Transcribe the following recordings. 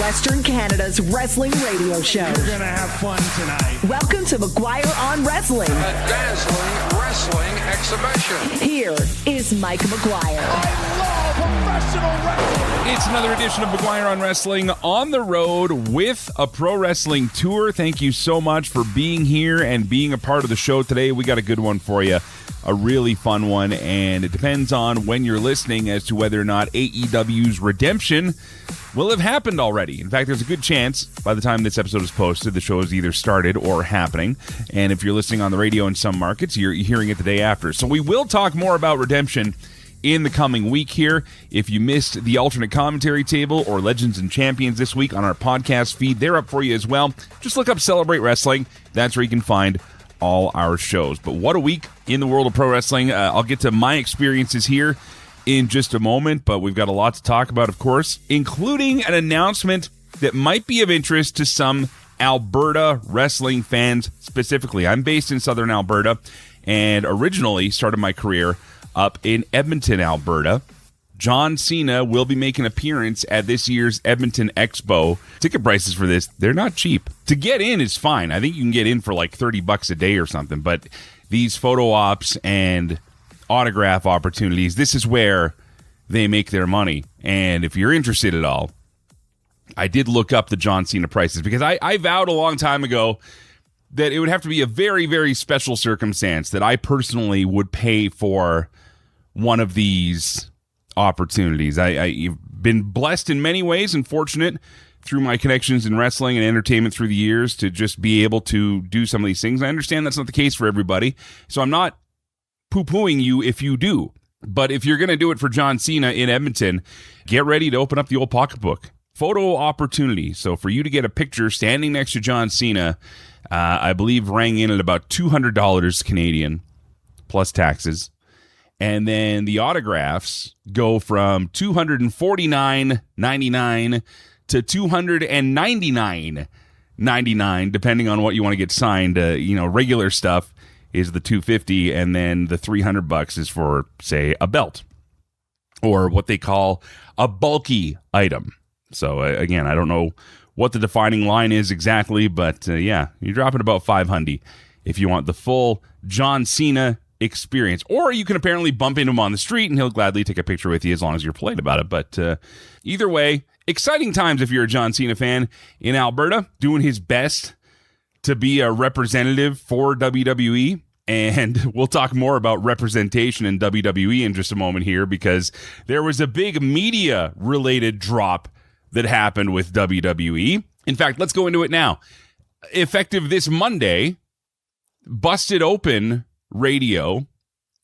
Western Canada's wrestling radio show. You're going to have fun tonight. Welcome to McGuire on Wrestling. A dazzling wrestling exhibition. Here is Mike McGuire. I love professional wrestling. It's another edition of McGuire on Wrestling on the road with a pro wrestling tour. Thank you so much for being here and being a part of the show today. We got a good one for you. A really fun one, and it depends on when you're listening as to whether or not AEW's Redemption will have happened already. In fact, there's a good chance by the time this episode is posted, the show has either started or happening. And if you're listening on the radio in some markets, you're hearing it the day after. So we will talk more about Redemption in the coming week here. If you missed the alternate commentary table or Legends and Champions this week on our podcast feed, they're up for you as well. Just look up Celebrate Wrestling. That's where you can find all our shows. But what a week in the world of pro wrestling. I'll get to my experiences here in just a moment, but we've got a lot to talk about, of course, including an announcement that might be of interest to some Alberta wrestling fans specifically. I'm based in southern Alberta and originally started my career up in Edmonton, Alberta. John Cena will be making an appearance at this year's Edmonton Expo. Ticket prices for this, they're not cheap. To get in is fine. I think you can get in for like $30 a day or something, but these photo ops and autograph opportunities, this is where they make their money. And if you're interested at all, I did look up the John Cena prices because I vowed a long time ago that it would have to be a very, very special circumstance that I personally would pay for one of these opportunities. I've been blessed in many ways and fortunate through my connections in wrestling and entertainment through the years to just be able to do some of these things. I understand that's not the case for everybody, so I'm not poo-pooing you if you do. But if you're going to do it for John Cena in Edmonton, get ready to open up the old pocketbook. Photo opportunity. So for you to get a picture standing next to John Cena, I believe rang in at about $200 Canadian plus taxes. And then the autographs go from $249.99 to $299.99, depending on what you want to get signed. Regular stuff is the $250, and then the $300 is for, say, a belt or what they call a bulky item. So again, I don't know what the defining line is exactly, but you're dropping about $500 if you want the full John Cena experience. Or you can apparently bump into him on the street and he'll gladly take a picture with you as long as you're polite about it. But either way, exciting times if you're a John Cena fan in Alberta, doing his best to be a representative for WWE. And we'll talk more about representation in WWE in just a moment here, because there was a big media-related drop that happened with WWE. In fact, let's go into it now. Effective this Monday, Busted Open Radio,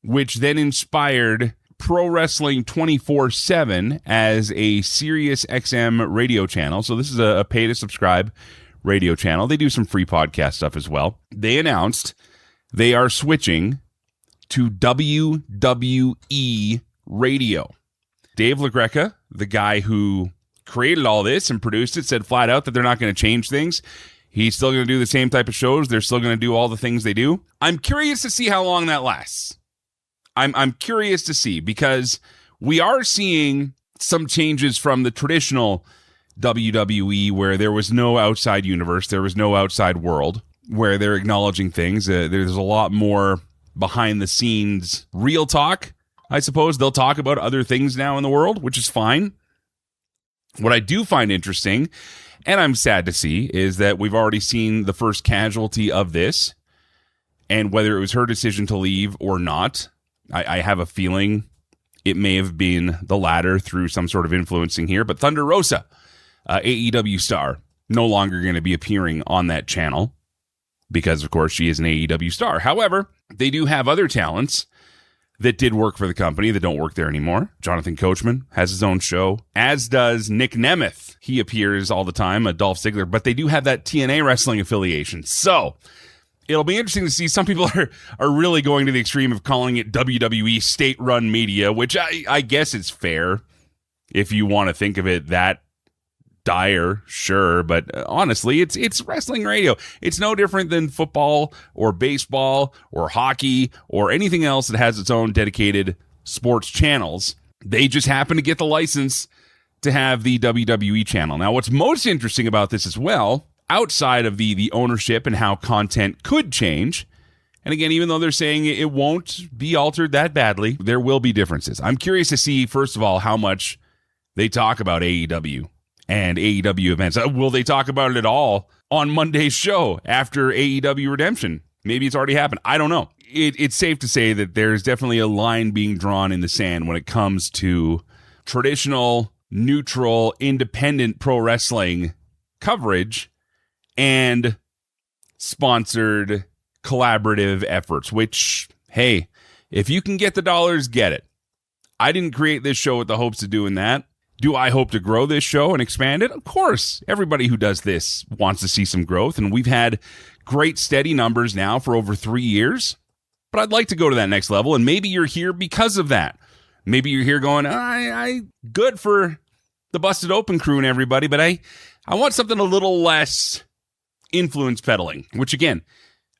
which then inspired Pro Wrestling 24/7 as a Sirius XM radio channel. So this is a pay-to-subscribe radio channel. They do some free podcast stuff as well. They announced they are switching to WWE Radio. Dave LaGreca, the guy who created all this and produced it, said flat out that they're not going to change things. He's still going to do the same type of shows. They're still going to do all the things they do. I'm curious to see how long that lasts. I'm curious to see, because we are seeing some changes from the traditional WWE, where there was no outside universe, there was no outside world, where they're acknowledging things. There's a lot more behind the scenes real talk, I suppose. They'll talk about other things now in the world, which is fine. What I do find interesting, and I'm sad to see, is that we've already seen the first casualty of this, and whether it was her decision to leave or not, I have a feeling it may have been the latter through some sort of influencing here. But Thunder Rosa, AEW star, no longer going to be appearing on that channel because, of course, she is an AEW star. However, they do have other talents that did work for the company that don't work there anymore. Jonathan Coachman has his own show, as does Nick Nemeth. He appears all the time, Dolph Ziggler, but they do have that TNA wrestling affiliation. So it'll be interesting to see. Some people are really going to the extreme of calling it WWE state-run media, which I guess is fair if you want to think of it that dire, sure, but honestly, it's wrestling radio. It's no different than football or baseball or hockey or anything else that has its own dedicated sports channels. They just happen to get the license to have the WWE channel. Now, what's most interesting about this as well, outside of the ownership and how content could change, and again, even though they're saying it won't be altered that badly, there will be differences. I'm curious to see, first of all, how much they talk about AEW and AEW events. Will they talk about it at all on Monday's show after AEW Redemption? Maybe it's already happened. I don't know. It's safe to say that there's definitely a line being drawn in the sand when it comes to traditional, neutral, independent pro wrestling coverage and sponsored collaborative efforts, which, hey, if you can get the dollars, get it. I didn't create this show with the hopes of doing that. Do I hope to grow this show and expand it? Of course. Everybody who does this wants to see some growth, and we've had great steady numbers now for over 3 years. But I'd like to go to that next level, and maybe you're here because of that. Maybe you're here going, I good for the Busted Open crew and everybody, but I want something a little less influence peddling, which again,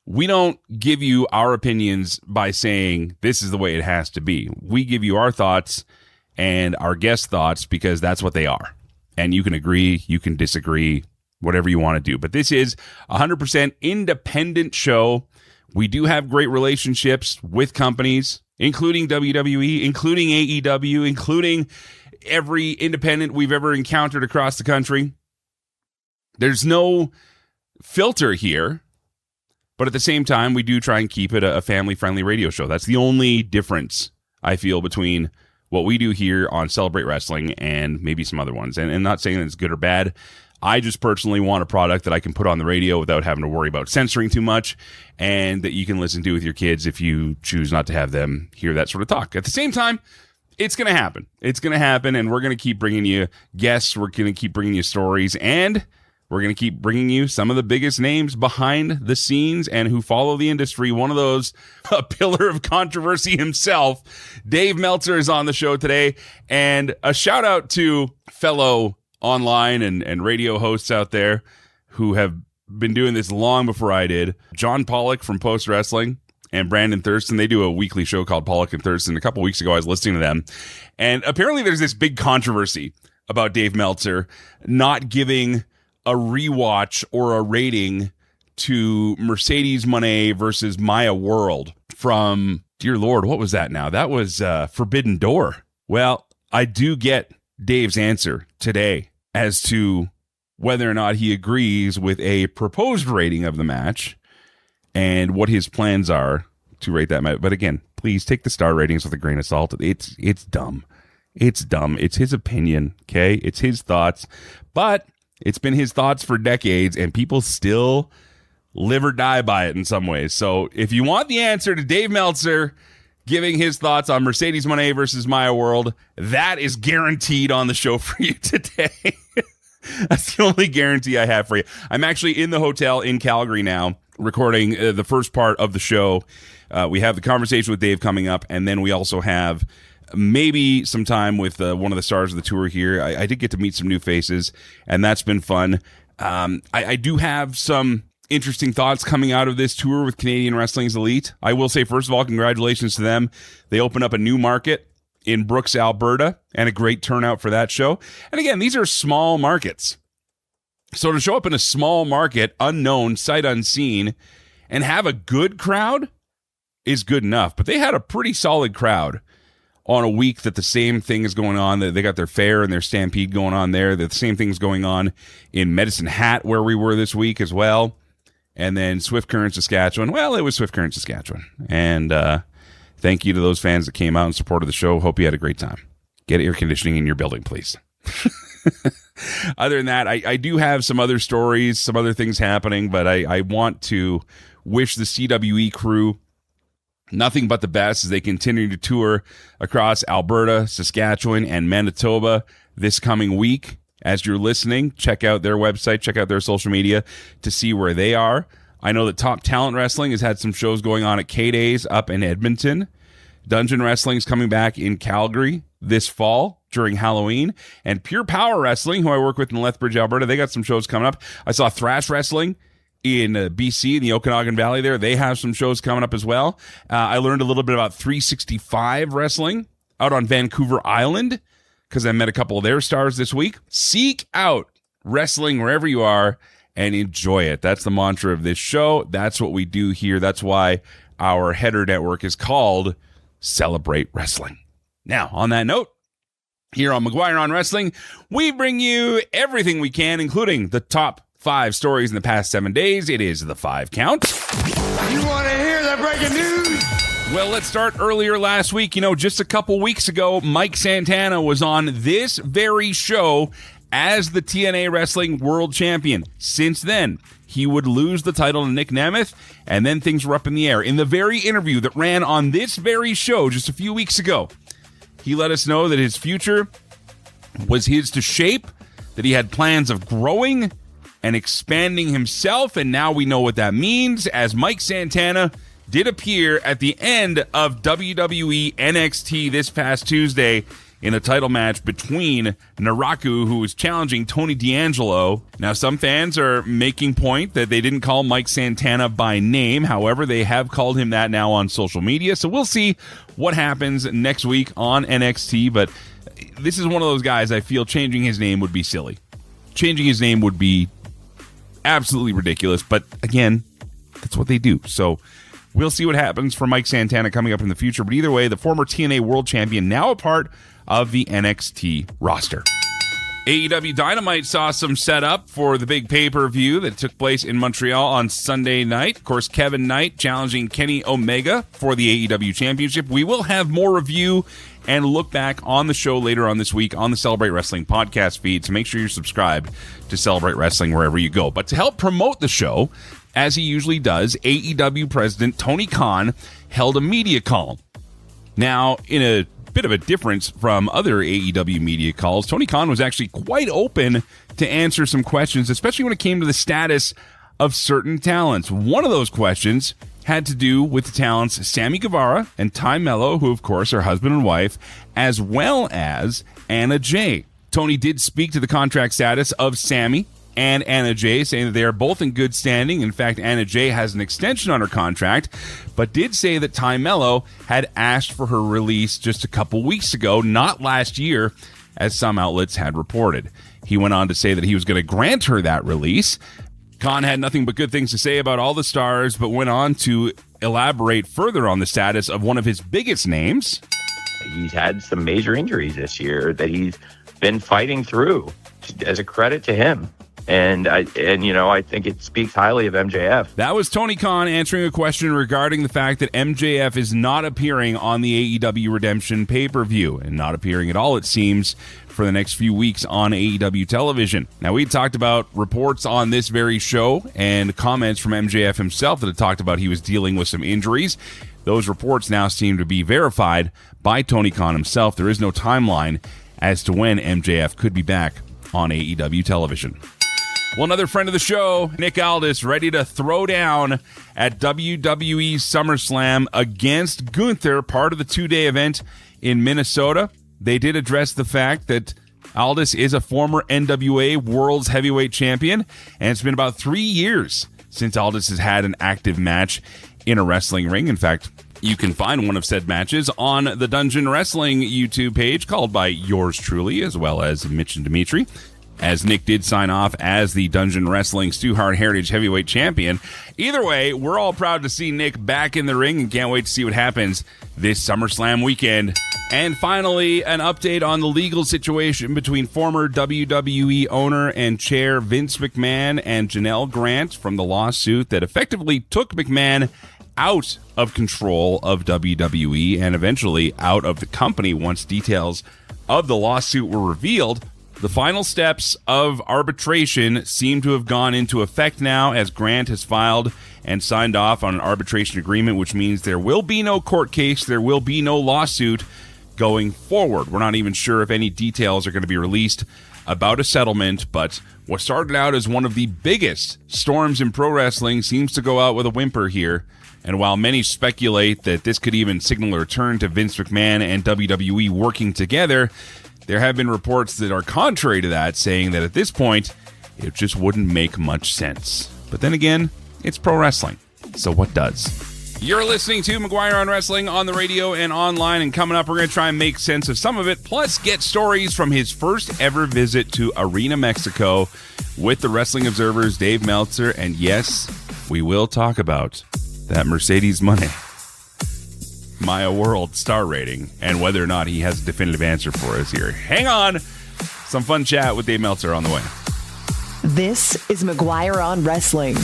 we don't give you our opinions by saying this is the way it has to be. We give you our thoughts and our guest thoughts because that's what they are. And you can agree, you can disagree, whatever you want to do. But this is a 100% independent show. We do have great relationships with companies, including WWE, including AEW, including every independent we've ever encountered across the country. There's no filter here, but at the same time, we do try and keep it a family-friendly radio show. That's the only difference, I feel, between what we do here on Celebrate Wrestling and maybe some other ones. And not saying that it's good or bad. I just personally want a product that I can put on the radio without having to worry about censoring too much, and that you can listen to with your kids if you choose not to have them hear that sort of talk. At the same time, it's going to happen. It's going to happen, and we're going to keep bringing you guests. We're going to keep bringing you stories, and we're going to keep bringing you some of the biggest names behind the scenes and who follow the industry. One of those, a pillar of controversy himself, Dave Meltzer, is on the show today. And a shout out to fellow online and radio hosts out there who have been doing this long before I did. John Pollock from Post Wrestling and Brandon Thurston. They do a weekly show called Pollock and Thurston. A couple weeks ago, I was listening to them. And apparently there's this big controversy about Dave Meltzer not giving a rewatch or a rating to Mercedes Mone versus Maya World from, dear Lord, what was that now? That was Forbidden Door. Well, I do get Dave's answer today as to whether or not he agrees with a proposed rating of the match and what his plans are to rate that match. But again, please take the star ratings with a grain of salt. It's dumb. It's dumb. It's his opinion, okay? It's his thoughts. But it's been his thoughts for decades, and people still live or die by it in some ways. So if you want the answer to Dave Meltzer giving his thoughts on Mercedes Mone versus Maya World, that is guaranteed on the show for you today. That's the only guarantee I have for you. I'm actually in the hotel in Calgary now, recording the first part of the show. We have the conversation with Dave coming up, and then we also have maybe some time with one of the stars of the tour here. I did get to meet some new faces, and that's been fun. I do have some interesting thoughts coming out of this tour with Canadian Wrestling's Elite. I will say, first of all, congratulations to them. They opened up a new market in Brooks, Alberta, and a great turnout for that show. And again, these are small markets. So to show up in a small market, unknown, sight unseen, and have a good crowd is good enough. But they had a pretty solid crowd on a week that the same thing is going on. They got their fair and their stampede going on there. The same thing's going on in Medicine Hat, where we were this week as well. And then Swift Current, Saskatchewan. Well, it was Swift Current, Saskatchewan. And thank you to those fans that came out and supported the show. Hope you had a great time. Get air conditioning in your building, please. Other than that, I do have some other stories, some other things happening, but I want to wish the CWE crew nothing but the best as they continue to tour across Alberta, Saskatchewan, and Manitoba this coming week. As you're listening, check out their website, check out their social media to see where they are. I know that Top Talent Wrestling has had some shows going on at K-Days up in Edmonton. Dungeon Wrestling is coming back in Calgary this fall during Halloween. And Pure Power Wrestling, who I work with in Lethbridge, Alberta, they got some shows coming up. I saw Thrash Wrestling in BC, in the Okanagan Valley there. They have some shows coming up as well. I learned a little bit about 365 Wrestling out on Vancouver Island because I met a couple of their stars this week. Seek out wrestling wherever you are and enjoy it. That's the mantra of this show. That's what we do here. That's why our header network is called Celebrate Wrestling. Now, on that note, here on McGuire on Wrestling, we bring you everything we can, including the top 5 stories in the past 7 days. It is the 5 count. You want to hear the breaking news? Well, let's start earlier last week. Just a couple weeks ago, Mike Santana was on this very show as the TNA Wrestling World Champion. Since then, he would lose the title to Nick Nemeth, and then things were up in the air. In the very interview that ran on this very show just a few weeks ago, he let us know that his future was his to shape, that he had plans of growing and expanding himself, and now we know what that means, as Mike Santana did appear at the end of WWE NXT this past Tuesday in a title match between Naraku, who was challenging Tony D'Angelo. Now, some fans are making point that they didn't call Mike Santana by name. However, they have called him that now on social media. So we'll see what happens next week on NXT. But this is one of those guys I feel changing his name would be silly. Changing his name would be absolutely ridiculous. But again, that's what they do. So we'll see what happens for Mike Santana coming up in the future. But either way, the former TNA World Champion, now a part of the NXT roster. AEW Dynamite saw some setup for the big pay-per-view that took place in Montreal on Sunday night. Of course, Kevin Knight challenging Kenny Omega for the AEW Championship. We will have more review and look back on the show later on this week on the Celebrate Wrestling podcast feed, so make sure you're subscribed to Celebrate Wrestling wherever you go. But to help promote the show, as he usually does, AEW President Tony Khan held a media call. Now, in a bit of a difference from other AEW media calls, Tony Khan was actually quite open to answer some questions, especially when it came to the status of certain talents. One of those questions had to do with the talents Sammy Guevara and Ty Mello, who of course are husband and wife, as well as Anna Jay. Tony did speak to the contract status of Sammy and Anna Jay, saying that they are both in good standing. In fact, Anna Jay has an extension on her contract, but did say that Ty Mello had asked for her release just a couple weeks ago, not last year, as some outlets had reported. He went on to say that he was going to grant her that release. Khan had nothing but good things to say about all the stars, but went on to elaborate further on the status of one of his biggest names. He's had some major injuries this year that he's been fighting through, as a credit to him. And I think it speaks highly of MJF. That was Tony Khan answering a question regarding the fact that MJF is not appearing on the AEW Redemption pay-per-view, and not appearing at all, it seems, for the next few weeks on AEW television. Now, we talked about reports on this very show and comments from MJF himself that had talked about he was dealing with some injuries. Those reports now seem to be verified by Tony Khan himself. There is no timeline as to when MJF could be back on AEW television. Well, another friend of the show, Nick Aldis, ready to throw down at WWE SummerSlam against Gunther, part of the 2-day event in Minnesota. They did address the fact that Aldis is a former NWA World's Heavyweight Champion, and it's been about 3 years since Aldis has had an active match in a wrestling ring. In fact, you can find one of said matches on the Dungeon Wrestling YouTube page, called by yours truly, as well as Mitch and Dimitri, as Nick did sign off as the Dungeon Wrestling Stu Hart Heritage Heavyweight Champion. Either way, we're all proud to see Nick back in the ring and can't wait to see what happens this SummerSlam weekend. And finally, an update on the legal situation between former WWE owner and chair Vince McMahon and Janelle Grant from the lawsuit that effectively took McMahon out of control of WWE and eventually out of the company once details of the lawsuit were revealed. The final steps of arbitration seem to have gone into effect now, as Grant has filed and signed off on an arbitration agreement, which means there will be no court case, there will be no lawsuit going forward. We're not even sure if any details are going to be released about a settlement, but what started out as one of the biggest storms in pro wrestling seems to go out with a whimper here. And while many speculate that this could even signal a return to Vince McMahon and WWE working together, there have been reports that are contrary to that, saying that at this point, it just wouldn't make much sense. But then again, it's pro wrestling, so what does? You're listening to McGuire on Wrestling on the radio and online, and coming up, we're going to try and make sense of some of it, plus get stories from his first ever visit to Arena, Mexico with the Wrestling Observer's Dave Meltzer, and yes, we will talk about that Mercedes Mone Maya World star rating and whether or not he has a definitive answer for us here. Hang on! Some fun chat with Dave Meltzer on the way. This is McGuire on Wrestling.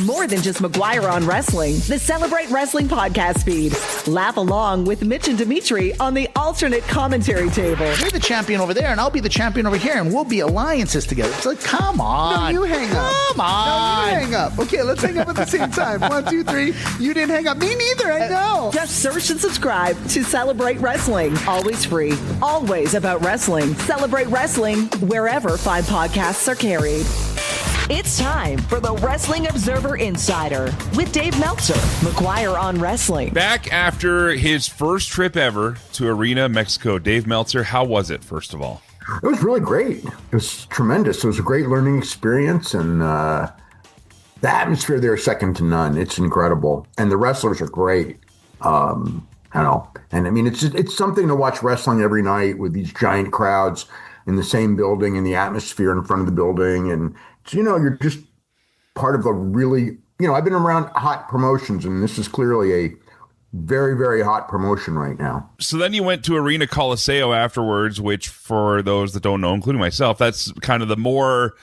More than just McGuire on Wrestling, the Celebrate Wrestling podcast feed. Laugh along with Mitch and Dimitri on the alternate commentary table. You're the champion over there, and I'll be the champion over here, and we'll be alliances together. It's like, come on. No, you hang up. Come on. No, you hang up. Okay, let's hang up at the same time. 1, 2, 3. You didn't hang up. Me neither. I know. Just search and subscribe to Celebrate Wrestling. Always free. Always about wrestling. Celebrate Wrestling wherever fine podcasts are carried. It's time for the Wrestling Observer Insider with Dave Meltzer, McGuire on Wrestling. Back after his first trip ever to Arena, Mexico, Dave Meltzer, how was it, first of all? It was really great. It was tremendous. It was a great learning experience, and the atmosphere there is second to none. It's incredible, and the wrestlers are great. I know, and I mean, it's something to watch wrestling every night with these giant crowds in the same building and the atmosphere in front of the building, and you're just part of a really, I've been around hot promotions, and this is clearly a very, very hot promotion right now. So then you went to Arena Coliseo afterwards, which for those that don't know, including myself, that's kind of the more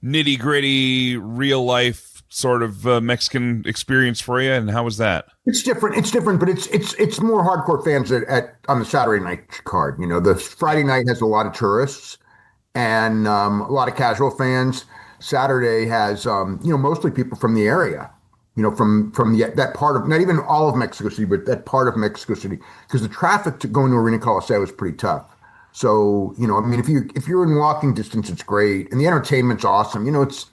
nitty gritty, real life sort of Mexican experience for you. And how was that? It's different, but it's more hardcore fans on the Saturday night card. The Friday night has a lot of tourists and a lot of casual fans. Saturday has, mostly people from the area, from that part of, not even all of Mexico City, but that part of Mexico City, because the traffic to going to Arena Coliseo is pretty tough. So, if you're in walking distance, it's great. And the entertainment's awesome. It's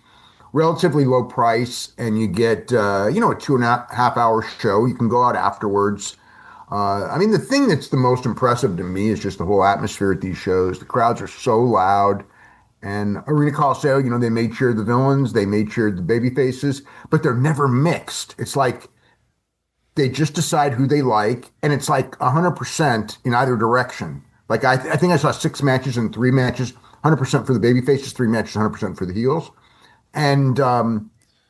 relatively low price, and you get, a 2.5 hour show. You can go out afterwards. The thing that's the most impressive to me is just the whole atmosphere at these shows. The crowds are so loud. And Arena Coliseo, they made sure the villains, they made sure the baby faces, but they're never mixed. It's like they just decide who they like, and it's like 100% in either direction. Like I think I saw 6 matches and 3 matches, 100% for the baby faces, 3 matches, 100% for the heels. And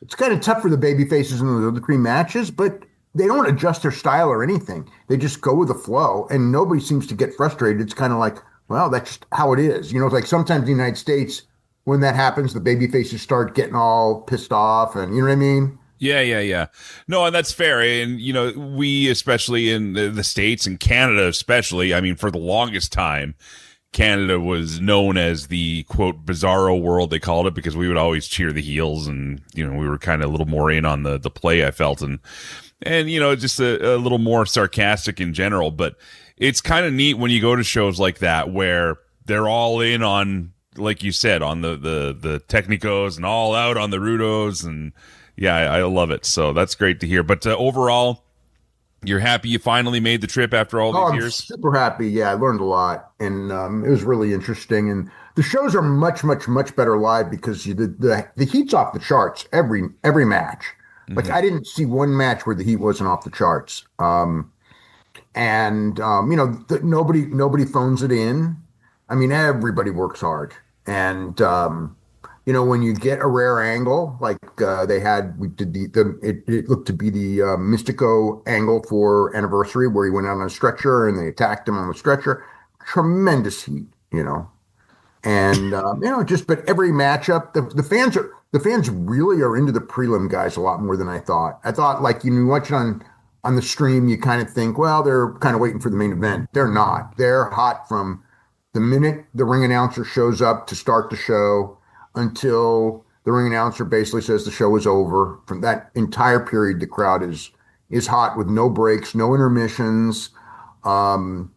it's kind of tough for the baby faces in the other 3 matches, but they don't adjust their style or anything. They just go with the flow, and nobody seems to get frustrated. It's kind of like, well, that's just how it is. It's like sometimes in the United States, when that happens, the baby faces start getting all pissed off, and you know what I mean? Yeah. No, and that's fair. And, we, especially in the States and Canada especially, for the longest time, Canada was known as the, quote, bizarro world, they called it, because we would always cheer the heels, and, we were kind of a little more in on the play, I felt, and just a little more sarcastic in general, but it's kind of neat when you go to shows like that where they're all in on, like you said, on the technicos and all out on the rudos. And yeah, I love it. So that's great to hear. But overall, you're happy you finally made the trip after all these years? I'm super happy. Yeah, I learned a lot, and it was really interesting. And the shows are much, much, much better live because the heat's off the charts every match. Mm-hmm. Like I didn't see one match where the heat wasn't off the charts. Nobody phones it in. Everybody works hard. And, when you get a rare angle, like it looked to be the Mystico angle for Anniversary, where he went out on a stretcher and they attacked him on the stretcher. Tremendous heat, And, but every matchup, the fans really are into the prelim guys a lot more than I thought. I thought, you watch it on the stream, you kind of think, well, they're kind of waiting for the main event. They're not. They're hot from the minute the ring announcer shows up to start the show until the ring announcer basically says the show is over. From that entire period, the crowd is hot with no breaks, no intermissions. The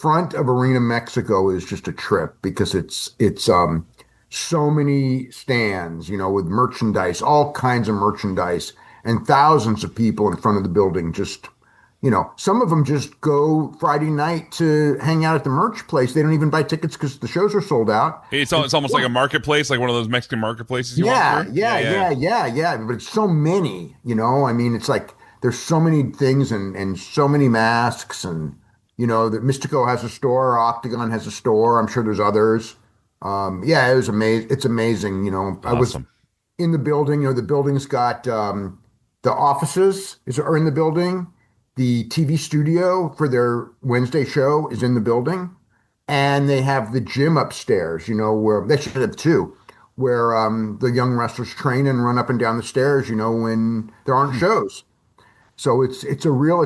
front of Arena Mexico is just a trip because it's so many stands, with merchandise, all kinds of merchandise, and thousands of people in front of the building just some of them just go Friday night to hang out at the merch place. They don't even buy tickets because the shows are sold out. It's almost like a marketplace, like one of those Mexican marketplaces. Yeah. But it's so many, I mean, it's like there's so many things and so many masks and, that Mystico has a store, Octagon has a store. I'm sure there's others. It was amazing. It's amazing. Awesome. I was in the building, the building's got, the offices are in the building. The TV studio for their Wednesday show is in the building, and they have the gym upstairs, where they should have two, where the young wrestlers train and run up and down the stairs, when there aren't shows. So it's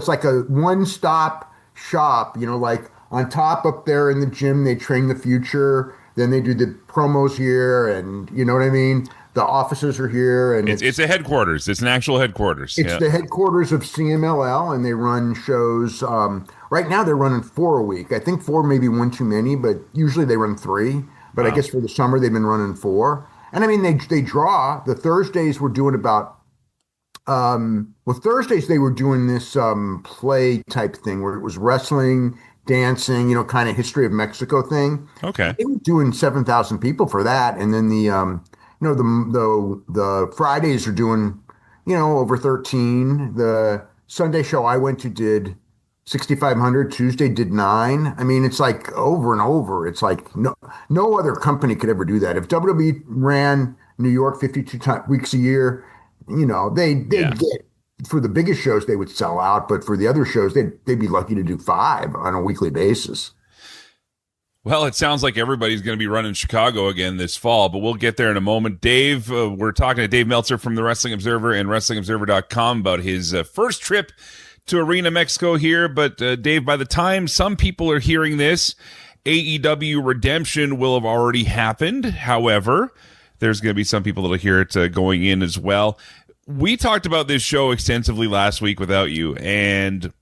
like a one-stop shop, like on top up there in the gym, they train the future. Then they do the promos here, and you know what I mean? The offices are here, and it's a headquarters. It's an actual headquarters. It's the headquarters of CMLL, and they run shows. Right now, they're running 4 a week. I think 4 may be one too many, but usually they run 3. But I guess for the summer, they've been running 4. And I mean, they draw. The Thursdays were doing about. Thursdays they were doing this play type thing where it was wrestling, dancing, kind of history of Mexico thing. Okay, they were doing 7,000 people for that, and then the Fridays are doing, over 13. The Sunday show I went to did 6,500. Tuesday did 9. I mean, it's like over and over. It's like no other company could ever do that. If WWE ran New York 52 weeks a year, they get, for the biggest shows, they would sell out. But for the other shows, they'd be lucky to do 5 on a weekly basis. Well, it sounds like everybody's going to be running Chicago again this fall, but we'll get there in a moment. Dave, we're talking to Dave Meltzer from the Wrestling Observer and WrestlingObserver.com about his first trip to Arena Mexico here. But Dave, by the time some people are hearing this, AEW Redemption will have already happened. However, there's going to be some people that'll hear it going in as well. We talked about this show extensively last week without you, and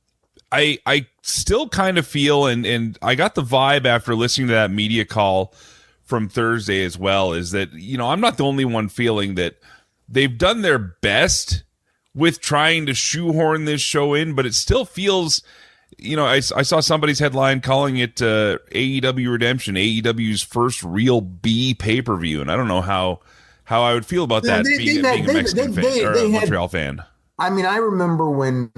I still kind of feel, and I got the vibe after listening to that media call from Thursday as well, is that, I'm not the only one feeling that they've done their best with trying to shoehorn this show in, but it still feels, I saw somebody's headline calling it AEW Redemption, AEW's first real B pay-per-view, and I don't know how I would feel about that being a Mexican fan or a Montreal fan. I mean, I remember when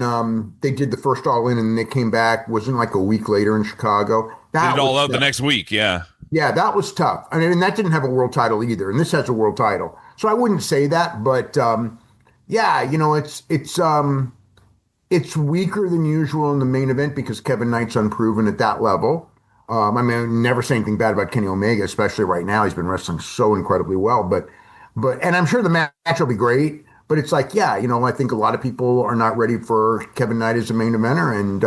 they did the first All In and they came back, wasn't like a week later in Chicago. Did it all out the next week, yeah. Yeah, that was tough. I mean, that didn't have a world title either, and this has a world title. So I wouldn't say that, but it's weaker than usual in the main event because Kevin Knight's unproven at that level. I mean, I never say anything bad about Kenny Omega, especially right now. He's been wrestling so incredibly well, but and I'm sure the match will be great. But it's like, I think a lot of people are not ready for Kevin Knight as a main eventer. And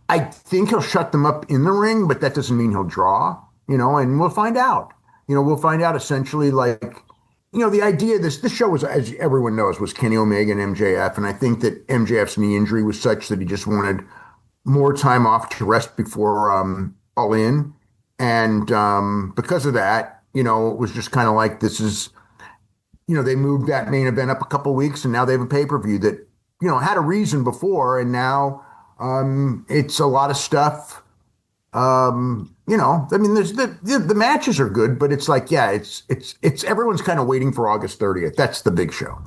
I think he'll shut them up in the ring, but that doesn't mean he'll draw, and we'll find out. We'll find out essentially the idea of this show was, as everyone knows, was Kenny Omega and MJF. And I think that MJF's knee injury was such that he just wanted more time off to rest before All In. And because of that, it was just kind of like, this is, they moved that main event up a couple weeks, and now they have a pay-per-view that, had a reason before, and now it's a lot of stuff. I mean, there's the matches are good, but it's like, it's everyone's kind of waiting for August 30th. That's the big show.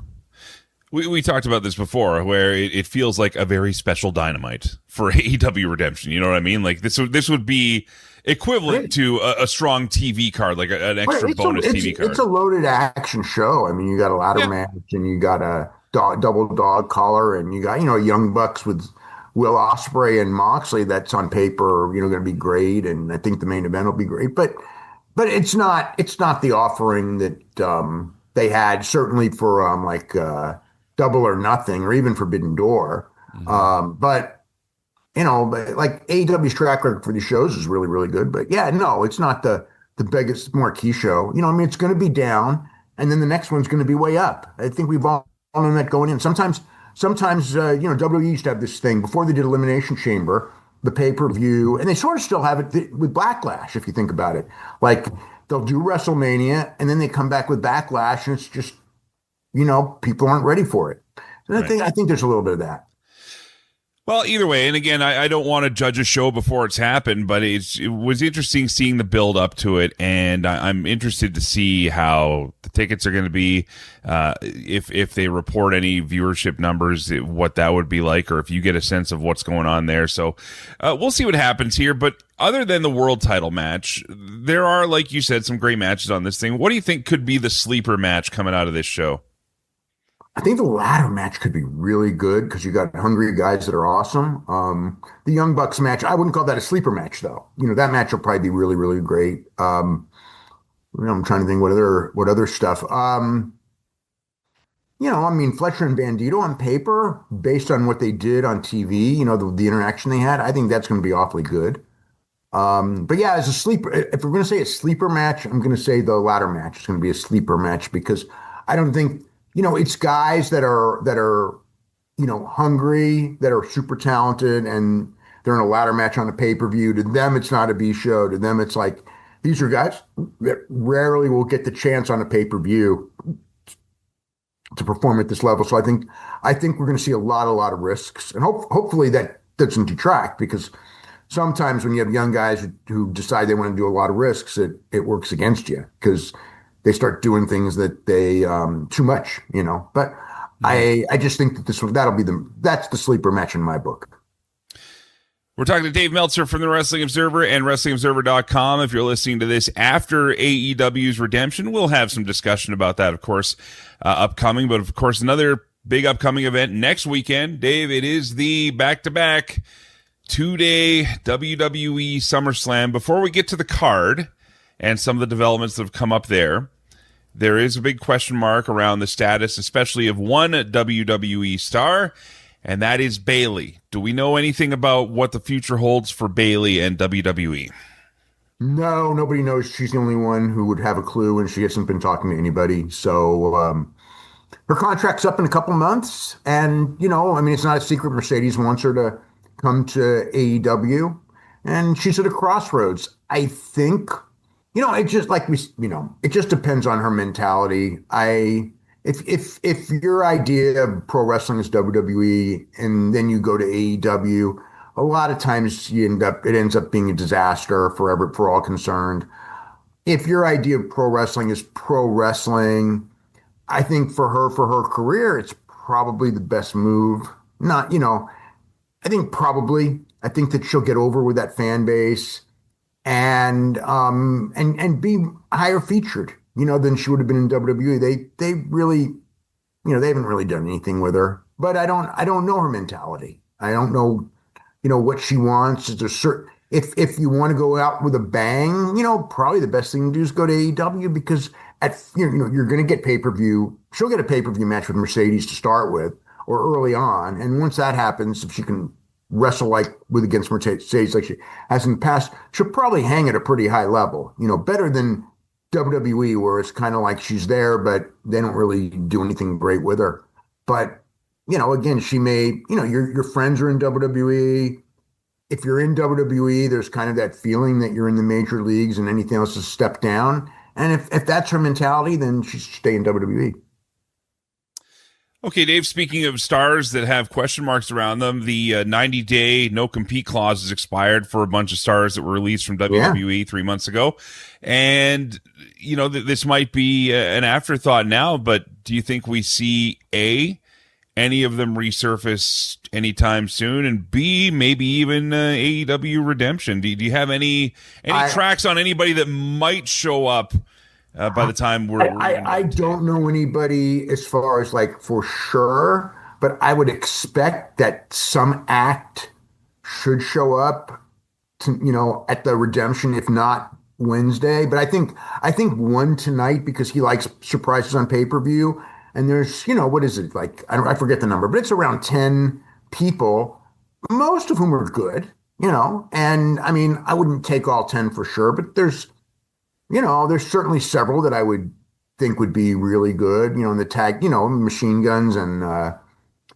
We talked about this before, where it feels like a very special Dynamite for AEW Redemption. You know what I mean? Like this would be equivalent to a strong TV card, like an extra bonus TV card. It's a loaded action show. I mean, you got a ladder match, and you got a double dog collar, and you got Young Bucks with Will Ospreay and Moxley. That's on paper, going to be great, and I think the main event will be great. But it's not the offering that they had certainly for Double or Nothing, or even Forbidden Door. Mm-hmm. But AEW's track record for these shows is really, really good. But it's not the biggest marquee show. I mean, it's going to be down, and then the next one's going to be way up. I think we've all known that going in. Sometimes WWE used to have this thing before they did Elimination Chamber, the pay-per-view, and they sort of still have it with Backlash, if you think about it. Like, they'll do WrestleMania, and then they come back with Backlash, and it's just, people aren't ready for it. And I think there's a little bit of that. Well, either way, and again, I don't want to judge a show before it's happened, but it was interesting seeing the build up to it, and I'm interested to see how the tickets are going to be, if they report any viewership numbers, what that would be like, or if you get a sense of what's going on there. So we'll see what happens here. But other than the world title match, there are, like you said, some great matches on this thing. What do you think could be the sleeper match coming out of this show? I think the ladder match could be really good because you got hungry guys that are awesome. The Young Bucks match, I wouldn't call that a sleeper match, though. That match will probably be really, really great. I'm trying to think what other stuff. Fletcher and Bandito on paper, based on what they did on TV, the interaction they had, I think that's going to be awfully good. But yeah, as a sleeper, if we're going to say a sleeper match, I'm going to say the ladder match is going to be a sleeper match because I don't think. It's guys that are hungry, that are super talented, and they're in a ladder match on a pay-per-view. To them, it's not a B show. To them, it's like, these are guys that rarely will get the chance on a pay-per-view to perform at this level. So I think we're going to see a lot of risks, and hopefully that doesn't detract, because sometimes when you have young guys who decide they want to do a lot of risks, it works against you because they start doing things that they too much, But I just think that that's the sleeper match in my book. We're talking to Dave Meltzer from the Wrestling Observer and WrestlingObserver.com. If you're listening to this after AEW's Redemption, we'll have some discussion about that, of course, upcoming. But of course, another big upcoming event next weekend, Dave. It is the back-to-back 2-day WWE SummerSlam. Before we get to the card and some of the developments that have come up there is a big question mark around the status, especially of one WWE star, and that is Bayley. Do we know anything about what the future holds for Bayley and WWE? No, nobody knows. She's the only one who would have a clue, and she hasn't been talking to anybody. So her contract's up in a couple months, and, it's not a secret. Mercedes wants her to come to AEW, and she's at a crossroads. I think... it just it just depends on her mentality. If your idea of pro wrestling is WWE and then you go to AEW, a lot of times it ends up being a disaster for all concerned. If your idea of pro wrestling is pro wrestling, I think for her career, it's probably the best move. I think that she'll get over with that fan base. And be higher featured, than she would have been in WWE. They really, they haven't really done anything with her. But I don't know her mentality. I don't know, what she wants. Is there certain if you want to go out with a bang, probably the best thing to do is go to AEW because you're going to get pay-per-view. She'll get a pay-per-view match with Mercedes to start with or early on, and once that happens, if she can wrestle against Mercedes like she has in the past, she'll probably hang at a pretty high level, better than WWE, where it's kind of like she's there, but they don't really do anything great with her. But, again, she may, your friends are in WWE. If you're in WWE, there's kind of that feeling that you're in the major leagues and anything else is a step down. And if that's her mentality, then she should stay in WWE. Okay, Dave, speaking of stars that have question marks around them, the 90-day no-compete clause is expired for a bunch of stars that were released from WWE 3 months ago. And, this might be an afterthought now, but do you think we see, A, any of them resurface anytime soon, and B, maybe even AEW Redemption? Do you have any tracks on anybody that might show up by the time I don't know anybody as far as for sure, but I would expect that some act should show up to, at the Redemption, if not Wednesday. But I think one tonight, because he likes surprises on pay-per-view, and there's, what is it? I forget the number, but it's around 10 people, most of whom are good, and I wouldn't take all 10 for sure, but there's certainly several that I would think would be really good, in the tag, Machine Guns and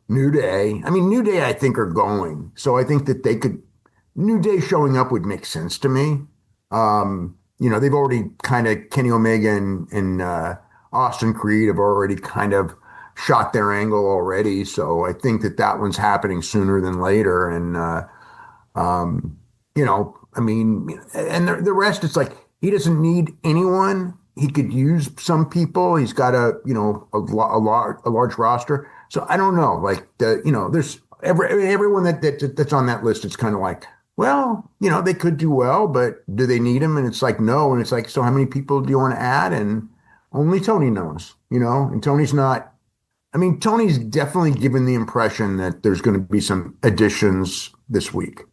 New Day. New Day, I think, are going. So I think that New Day showing up would make sense to me. They've already kind of, Kenny Omega and Austin Creed have already kind of shot their angle already. So I think that one's happening sooner than later. And, I mean, and the rest, it's like he doesn't need anyone. He could use some people. He's got a large roster. So I don't know. Like there's everyone that's on that list. It's kind of like, well, they could do well, but do they need him? And it's like no. And it's like, so how many people do you want to add? And only Tony knows. And Tony's not. I mean, Tony's definitely given the impression that there's going to be some additions this week.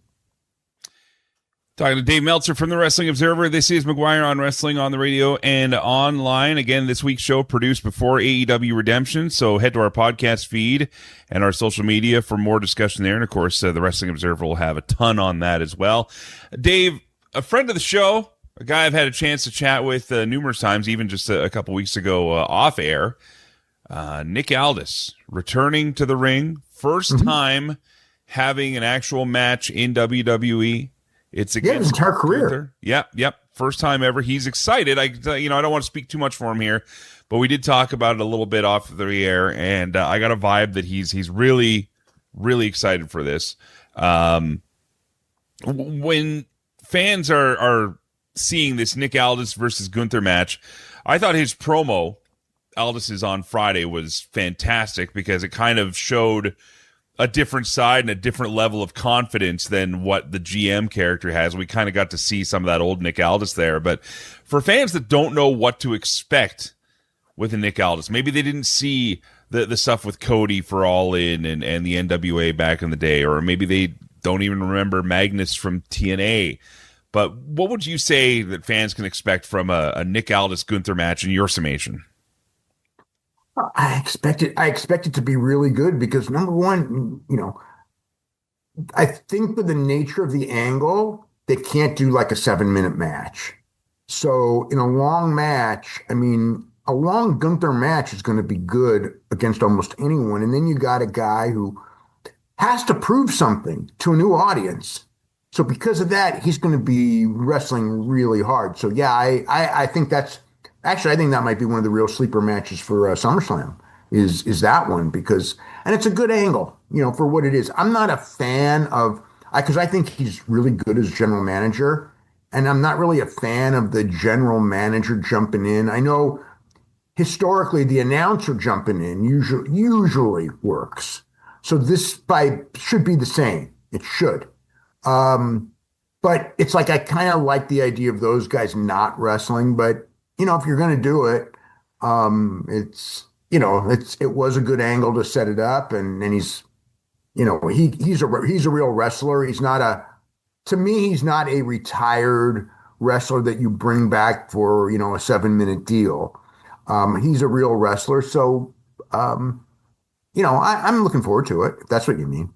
Talking to Dave Meltzer from the Wrestling Observer. This is McGuire on Wrestling on the Radio and online. Again, this week's show produced before AEW Redemption, so head to our podcast feed and our social media for more discussion there. And, of course, the Wrestling Observer will have a ton on that as well. Dave, a friend of the show, a guy I've had a chance to chat with numerous times, even just a couple weeks ago off air, Nick Aldis, returning to the ring. First time having an actual match in WWE. It's against his entire career. Yep. First time ever. He's excited. I don't want to speak too much for him here, but we did talk about it a little bit off the air, and I got a vibe that he's really, really excited for this. When fans are seeing this Nick Aldis versus Gunther match, I thought his promo, Aldis's on Friday, was fantastic because it kind of showed a different side and a different level of confidence than what the GM character has. We kind of got to see some of that old Nick Aldis there. But for fans that don't know what to expect with a Nick Aldis, maybe they didn't see the stuff with Cody for All In and the NWA back in the day, or maybe they don't even remember Magnus from TNA. But what would you say that fans can expect from a Nick Aldis Gunther match in your summation? I expect it to be really good because number one, I think with the nature of the angle, they can't do like a 7-minute match. So in a long match, I mean, a long Gunther match is going to be good against almost anyone. And then you got a guy who has to prove something to a new audience. So because of that, he's going to be wrestling really hard. So yeah, I think I think that might be one of the real sleeper matches for SummerSlam is that one and it's a good angle, for what it is. I'm not a fan of, because I think he's really good as general manager, and I'm not really a fan of the general manager jumping in. I know historically the announcer jumping in usually works. So this should be the same. It should. But it's like, I kind of like the idea of those guys not wrestling, but if you're going to do it, it was a good angle to set it up, and he's, he's a real wrestler. To me, he's not a retired wrestler that you bring back for, a 7-minute deal. He's a real wrestler. So, I'm looking forward to it, if that's what you mean.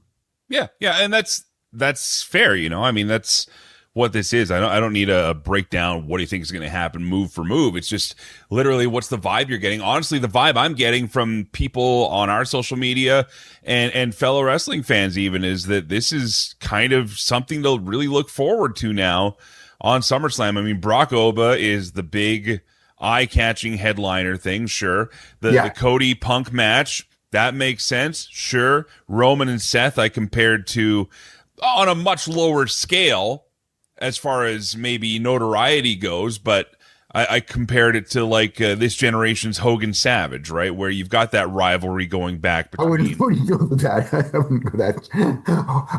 Yeah. And that's fair. I mean, that's what this is. I don't need a breakdown. What do you think is going to happen move for move? It's just literally what's the vibe you're getting. Honestly, the vibe I'm getting from people on our social media and fellow wrestling fans even is that this is kind of something to really look forward to now on SummerSlam. I mean, Brock Oba is the big eye-catching headliner thing, sure. The Cody Punk match, that makes sense, sure. Roman and Seth I compared to on a much lower scale as far as maybe notoriety goes, but I compared it to like this generation's Hogan Savage, right? Where you've got that rivalry going back between. I wouldn't go with that. I wouldn't go that.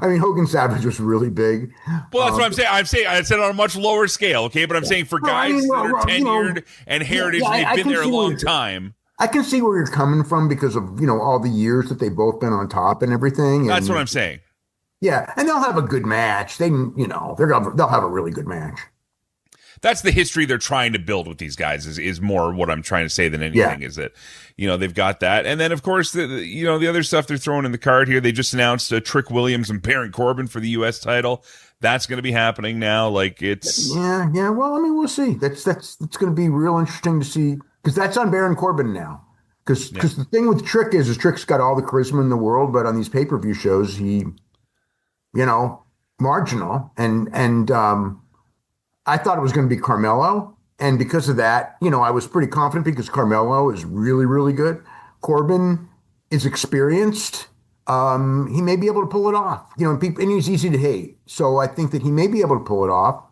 I mean, Hogan Savage was really big. Well, that's what I'm saying. I said on a much lower scale, okay? But I'm saying for guys that are tenured and heritage, they've been there a long time. I can see where you're coming from because of, all the years that they've both been on top and everything. That's what I'm saying. Yeah, and they'll have a good match. They'll have a really good match. That's the history they're trying to build with these guys is more what I'm trying to say than anything is that, they've got that. And then, of course, the other stuff they're throwing in the card here, they just announced Trick Williams and Baron Corbin for the U.S. title. That's going to be happening now. Like it's. Yeah. Well, I mean, we'll see. That's going to be real interesting to see because that's on Baron Corbin now. Because the thing with Trick is Trick's got all the charisma in the world, but on these pay-per-view shows, he, marginal. And I thought it was going to be Carmelo. And because of that, I was pretty confident because Carmelo is really, really good. Corbin is experienced. He may be able to pull it off. And he's easy to hate. So I think that he may be able to pull it off.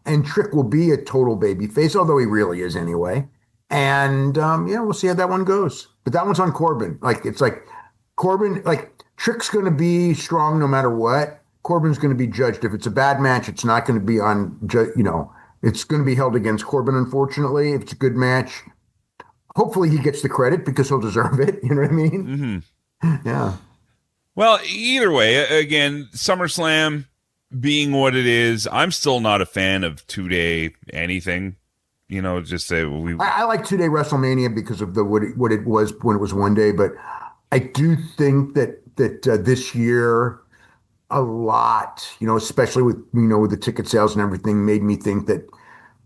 And Trick will be a total baby face, although he really is anyway. And we'll see how that one goes. But that one's on Corbin. It's like Corbin, Trick's going to be strong no matter what. Corbin's going to be judged. If it's a bad match, it's not going to be on, it's going to be held against Corbin, unfortunately. If it's a good match, hopefully he gets the credit because he'll deserve it. You know what I mean? Mm-hmm. Yeah. Well, either way, again, SummerSlam being what it is, I'm still not a fan of 2-day anything. Just say I like 2-day WrestleMania because of what it was when it was 1 day, but I do think that this year a lot, especially with with the ticket sales and everything, made me think that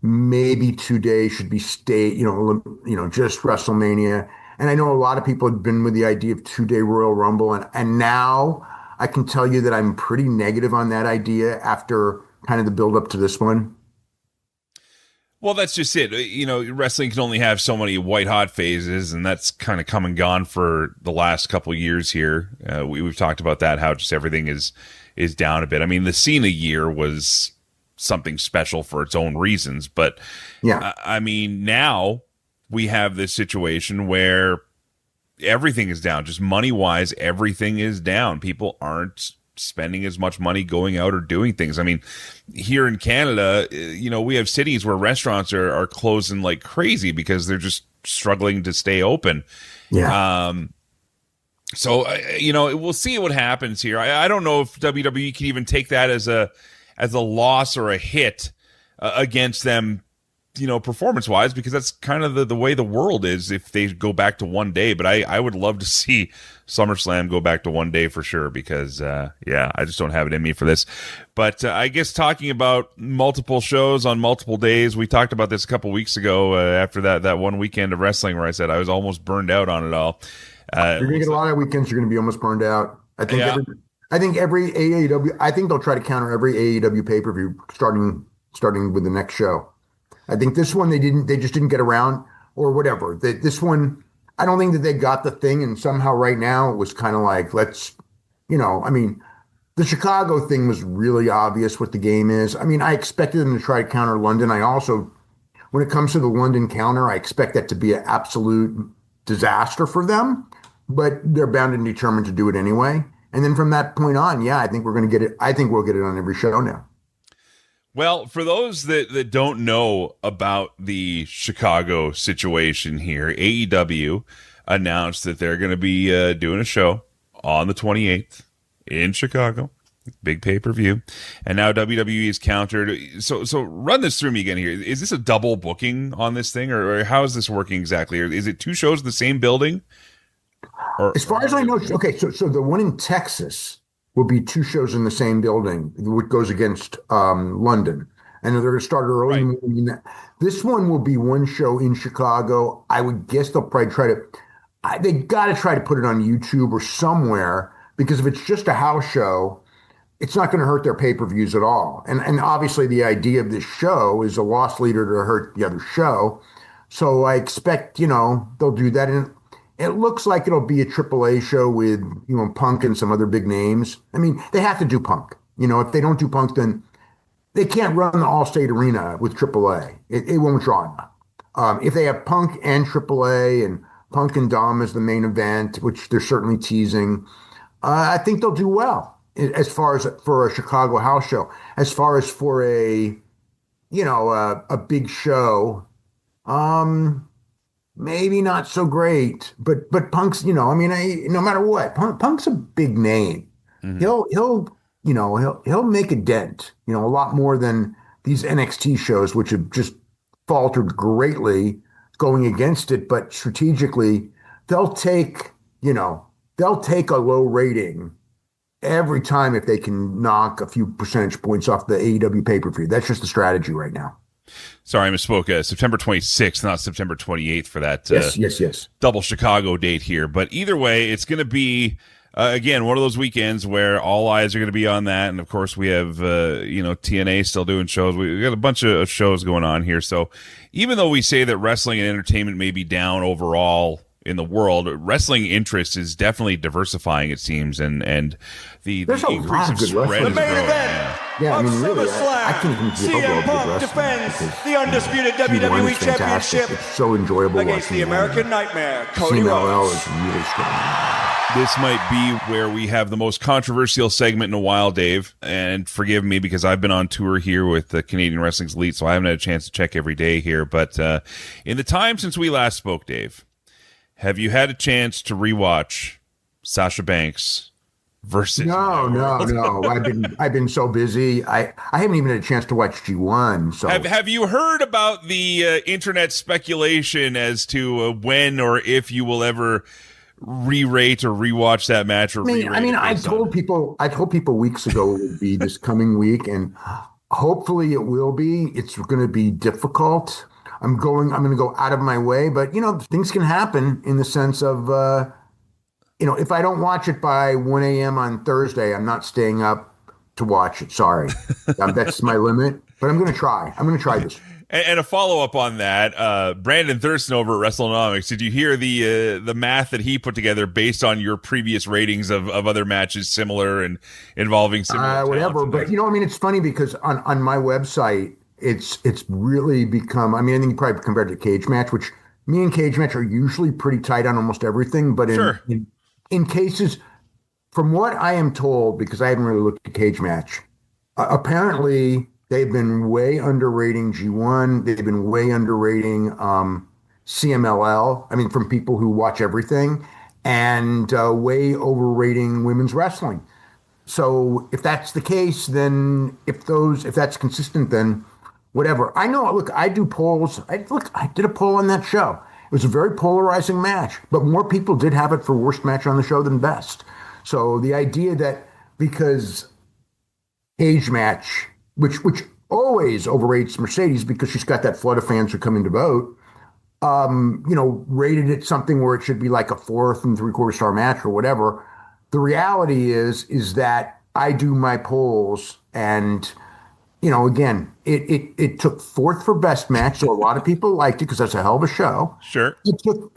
maybe 2 days should be just WrestleMania. And I know a lot of people have been with the idea of 2-day Royal Rumble, and now I can tell you that I'm pretty negative on that idea after kind of the build up to this one. Well, that's just it. Wrestling can only have so many white hot phases, and that's kind of come and gone for the last couple of years here. We've talked about that, how just everything is down a bit. I mean, the Cena year was something special for its own reasons, but yeah, I mean, now we have this situation where everything is down. Just money-wise, everything is down. People aren't spending as much money going out or doing things. I mean, here in Canada, we have cities where restaurants are closing like crazy because they're just struggling to stay open. Yeah. So, we'll see what happens here. I don't know if WWE can even take that as a loss or a hit against them, performance-wise, because that's kind of the way the world is if they go back to 1 day. But I would love to see SummerSlam go back to 1 day for sure because, I just don't have it in me for this. But I guess talking about multiple shows on multiple days, we talked about this a couple weeks ago after that one weekend of wrestling where I said I was almost burned out on it all. You're going to get a lot of weekends you're going to be almost burned out. I think every AEW, I think they'll try to counter every AEW pay-per-view starting with the next show. I think this one they just didn't get around or whatever. This one, I don't think that they got the thing, and somehow right now it was kind of like, the Chicago thing was really obvious what the game is. I mean, I expected them to try to counter London. I also, when it comes to the London counter, I expect that to be an absolute disaster for them, but they're bound and determined to do it anyway. And then from that point on, I think we're going to get it. I think we'll get it on every show now. Well, for those that don't know about the Chicago situation here, AEW announced that they're going to be doing a show on the 28th in Chicago, big pay-per-view, and now WWE is countered. So run this through me again here. Is this a double booking on this thing, or how is this working exactly? Or is it two shows in the same building? As far as I know, okay, so the one in Texas will be two shows in the same building, which goes against London. And they're going to start early. Right. This one will be one show in Chicago. I would guess they'll probably they got to try to put it on YouTube or somewhere, because if it's just a house show, it's not going to hurt their pay-per-views at all. And obviously the idea of this show is a loss leader to hurt the other show. So I expect, they'll do that. And it looks like it'll be a AAA show with, Punk and some other big names. I mean, they have to do Punk. If they don't do Punk, then they can't run the Allstate Arena with AAA. It won't draw enough. If they have Punk and AAA and Punk and Dom as the main event, which they're certainly teasing, I think they'll do well as far as for a Chicago house show. As far as for a big show, maybe not so great, but Punk's, no matter what, Punk's a big name. Mm-hmm. He'll make a dent, a lot more than these NXT shows, which have just faltered greatly going against it. But strategically, they'll take a low rating every time if they can knock a few percentage points off the AEW pay-per-view. That's just the strategy right now. Sorry, I misspoke. September 26th, not September 28th for that yes. double Chicago date here. But either way, it's going to be, again, one of those weekends where all eyes are going to be on that. And, of course, we have, TNA still doing shows. We got a bunch of shows going on here. So even though we say that wrestling and entertainment may be down overall in the world. Wrestling interest is definitely diversifying, it seems, and the There's a increase lot of of good spread wrestling. is The main growing. event. Yeah, I of mean, really, I SummerSlam, can't even give CM up all Punk good defends wrestling the undisputed G1 WWE is fantastic. Championship It's so enjoyable against watching the it. American Nightmare, Cody CMLL Rhodes. is really strong. This might be where we have the most controversial segment in a while, Dave. And forgive me because I've been on tour here with the Canadian Wrestling's Elite, so I haven't had a chance to check every day here. But in the time since we last spoke, Dave, have you had a chance to rewatch Sasha Banks versus? No. I've been so busy. I haven't even had a chance to watch G1. So Have you heard about the internet speculation as to when or if you will ever re-rate or rewatch that match? Or I told people weeks ago it would be this coming week, and hopefully it will be. It's going to be difficult. I'm going to go out of my way, but things can happen in the sense of if I don't watch it by 1 a.m. on Thursday, I'm not staying up to watch it. Sorry. That's my limit, but I'm going to try. I'm going to try this. And a follow-up on that, Brandon Thurston over at WrestleNomics, did you hear the math that he put together based on your previous ratings of other matches similar and involving similar whatever, but it's funny because on my website, it's really become, I think you probably compared to Cage Match, which me and Cage Match are usually pretty tight on almost everything, but in cases, from what I am told, because I haven't really looked at Cage Match, apparently they've been way underrating G1. They've been way underrating CMLL. From people who watch everything, and way overrating women's wrestling. So if that's the case, then if that's consistent, then whatever. I know. Look, I do polls. I did a poll on that show. It was a very polarizing match, but more people did have it for worst match on the show than best. So the idea that because Cage Match, which always overrates Mercedes because she's got that flood of fans who come in to vote, rated it something where it should be like a 4 3/4 star match or whatever. The reality is that I do my polls, and again, it took 4th for best match, so a lot of people liked it because that's a hell of a show. Sure. It took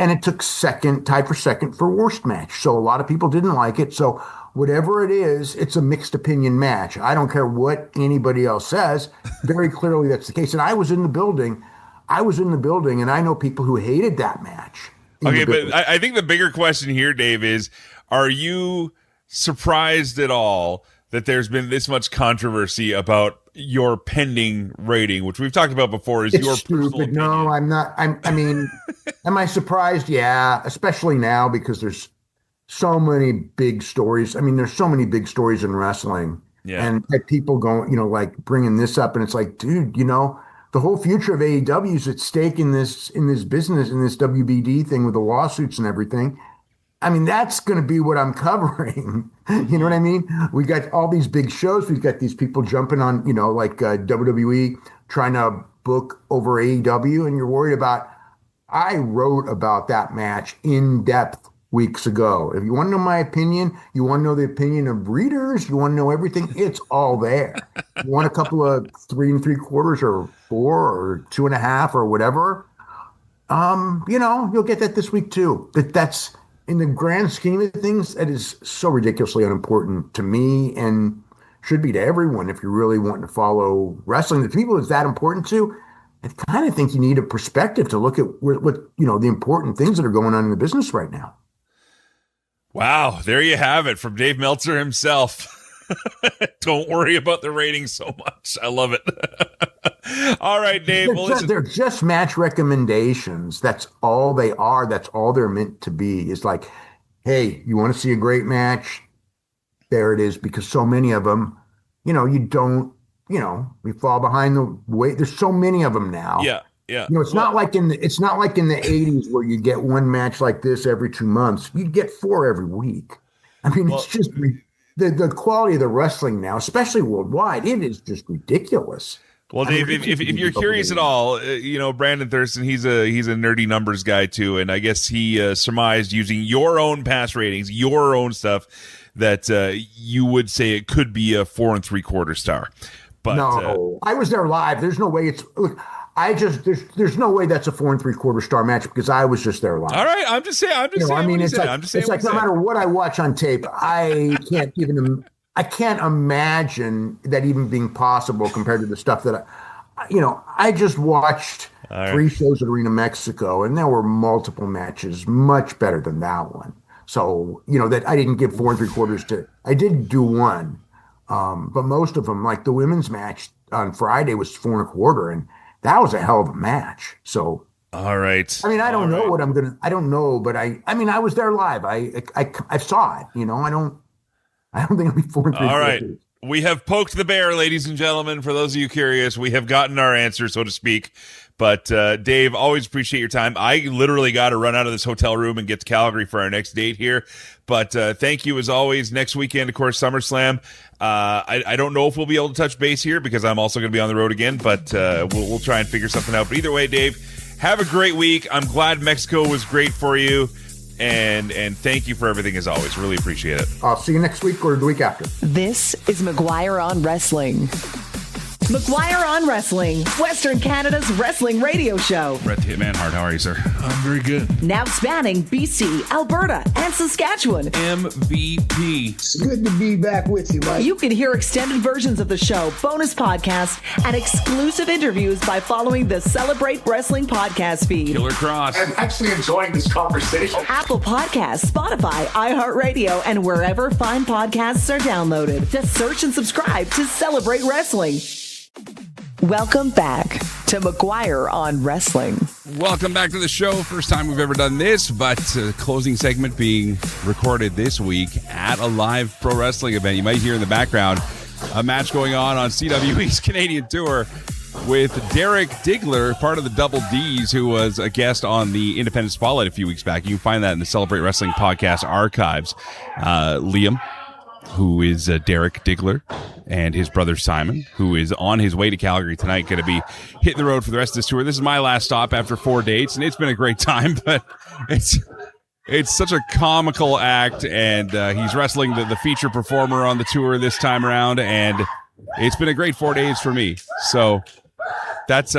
tied for second for worst match, so a lot of people didn't like it. So whatever it is, it's a mixed opinion match. I don't care what anybody else says. Very clearly, that's the case. And I was in the building, and I know people who hated that match. Okay, but I think the bigger question here, Dave, is: are you surprised at all that there's been this much controversy about your pending rating, which we've talked about before? Is it's your stupid. Opinion? No, I'm not. Am I surprised? Yeah, especially now because there's so many big stories. There's so many big stories in wrestling, and people going, bringing this up, and it's like, dude, the whole future of AEW is at stake in this business, in this WBD thing with the lawsuits and everything. That's going to be what I'm covering. You know what I mean? We got all these big shows. We've got these people jumping on, WWE trying to book over AEW, and you're worried about. I wrote about that match in depth weeks ago. If you want to know my opinion, you want to know the opinion of readers, you want to know everything, it's all there. You want a couple of 3 3/4 or 4 or 2.5 or whatever, you'll get that this week too. But that's, in the grand scheme of things, that is so ridiculously unimportant to me and should be to everyone if you're really wanting to follow wrestling. The people it's that important to, I kind of think you need a perspective to look at what the important things that are going on in the business right now. Wow, there you have it from Dave Meltzer himself. Don't worry about the ratings so much. I love it. All right, Dave. They're just match recommendations. That's all they are. That's all they're meant to be. It's like, hey, you want to see a great match? There it is. Because so many of them, you don't, we fall behind the weight. There's so many of them now. Yeah. Yeah. It's not like in the 80s where you get one match like this every 2 months. You get 4 every week. It's just the quality of the wrestling now, especially worldwide, it is just ridiculous. Well, Dave, if you're curious at all, Brandon Thurston, he's a nerdy numbers guy too, and I guess he surmised using your own past ratings, your own stuff, that you would say it could be a 4 3/4 star. But no, I was there live. There's no way look. there's no way that's a 4 3/4 star match because I was just there live. All right, I'm just saying. It's like no matter what I watch on tape, I can't imagine that even being possible compared to the stuff that I just watched 3 shows at Arena Mexico, and there were multiple matches much better than that one. So, that I didn't give 4 3/4 to. I did do one, but most of them, like the women's match on Friday, was 4 1/4, and that was a hell of a match. So, all right. I mean, I don't know what I'm gonna. I don't know, but I mean, I was there live. I saw it. I don't think it'll be 4 3/4. All right. We have poked the bear, ladies and gentlemen. For those of you curious, we have gotten our answer, so to speak. But Dave, always appreciate your time. I literally got to run out of this hotel room and get to Calgary for our next date here. But thank you as always. Next weekend, of course, SummerSlam. I don't know if we'll be able to touch base here because I'm also going to be on the road again. But we'll try and figure something out. But either way, Dave, have a great week. I'm glad Mexico was great for you. And thank you for everything as always. Really appreciate it. I'll see you next week or the week after. This is McGuire on Wrestling. McGuire on Wrestling, Western Canada's wrestling radio show. Brett the Hitman Hart, how are you, sir? I'm very good. Now spanning BC, Alberta, and Saskatchewan. MVP. It's good to be back with you, Mike. You can hear extended versions of the show, bonus podcasts, and exclusive interviews by following the Celebrate Wrestling podcast feed. Killer Cross. I'm actually enjoying this conversation. Apple Podcasts, Spotify, iHeartRadio, and wherever fine podcasts are downloaded. Just search and subscribe to Celebrate Wrestling. Welcome back to McGuire on Wrestling. Welcome back to the show. First time we've ever done this, but closing segment being recorded this week at a live pro wrestling event. You might hear in the background a match going on CWE's Canadian Tour with Derek Diggler, part of the Double D's, who was a guest on the Independent Spotlight a few weeks back. You can find that in the Celebrate Wrestling podcast archives. Liam, who is Derek Diggler, and his brother Simon, who is on his way to Calgary tonight, going to be hitting the road for the rest of this tour. This is my last stop after 4 dates, and it's been a great time, but it's such a comical act, and he's wrestling the feature performer on the tour this time around, and it's been a great 4 days for me. So that's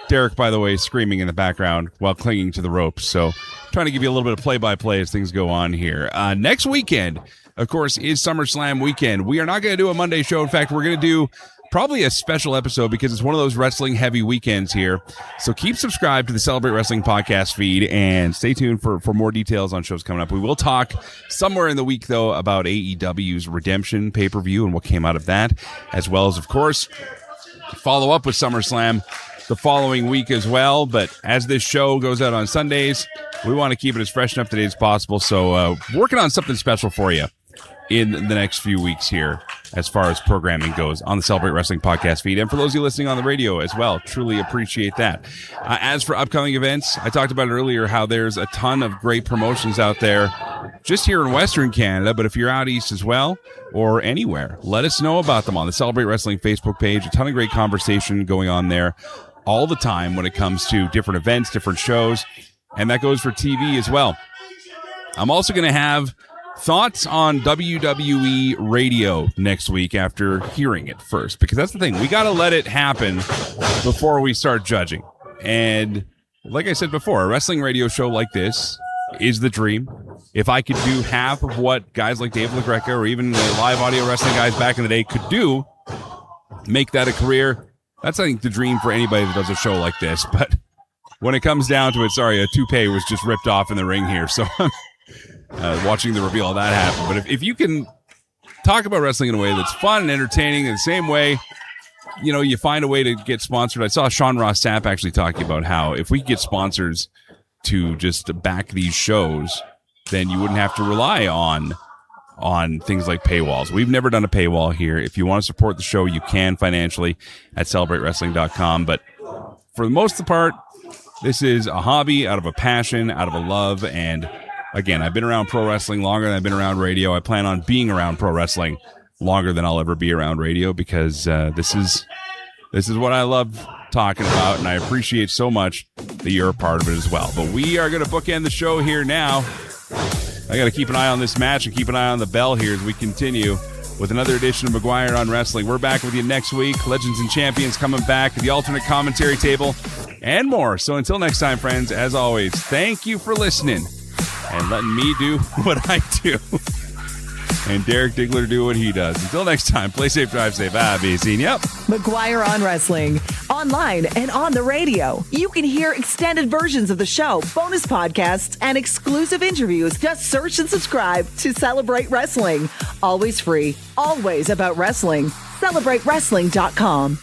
Derek, by the way, screaming in the background while clinging to the ropes. So trying to give you a little bit of play-by-play as things go on here. Next weekend, of course, is SummerSlam weekend. We are not going to do a Monday show. In fact, we're going to do probably a special episode because it's one of those wrestling-heavy weekends here. So keep subscribed to the Celebrate Wrestling podcast feed and stay tuned for more details on shows coming up. We will talk somewhere in the week, though, about AEW's Redemption pay-per-view and what came out of that, as well as, of course, follow up with SummerSlam the following week as well. But as this show goes out on Sundays, we want to keep it as fresh and up to date as possible. So working on something special for you in the next few weeks here as far as programming goes on the Celebrate Wrestling podcast feed. And for those of you listening on the radio as well, truly appreciate that. As for upcoming events, I talked about it earlier how there's a ton of great promotions out there just here in Western Canada, but if you're out east as well or anywhere, let us know about them on the Celebrate Wrestling Facebook page. A ton of great conversation going on there all the time when it comes to different events, different shows, and that goes for TV as well. I'm also going to have thoughts on WWE Radio next week after hearing it first, because that's the thing. We got to let it happen before we start judging. And like I said before, a wrestling radio show like this is the dream. If I could do half of what guys like Dave LaGreca or even the live audio wrestling guys back in the day could do, make that a career, that's, I think, the dream for anybody that does a show like this. But when it comes down to it, sorry, a toupee was just ripped off in the ring here. So I'm watching the reveal of that happen. But if you can talk about wrestling in a way that's fun and entertaining in the same way, you find a way to get sponsored. I saw Sean Ross Sapp actually talking about how if we could get sponsors to just back these shows, then you wouldn't have to rely on things like paywalls. We've never done a paywall here. If you want to support the show, you can financially at CelebrateWrestling.com. But for the most part, this is a hobby out of a passion, out of a love. And again, I've been around pro wrestling longer than I've been around radio. I plan on being around pro wrestling longer than I'll ever be around radio, because this is what I love talking about, and I appreciate so much that you're a part of it as well. But we are going to bookend the show here now. I got to keep an eye on this match and keep an eye on the bell here as we continue with another edition of McGuire on Wrestling. We're back with you next week. Legends and Champions coming back, the alternate commentary table, and more. So until next time, friends, as always, thank you for listening and letting me do what I do. And Derek Diggler do what he does. Until next time, play safe, drive safe. Be seen. Yep. McGuire on Wrestling. Online and on the radio. You can hear extended versions of the show, bonus podcasts, and exclusive interviews. Just search and subscribe to Celebrate Wrestling. Always free. Always about wrestling. CelebrateWrestling.com.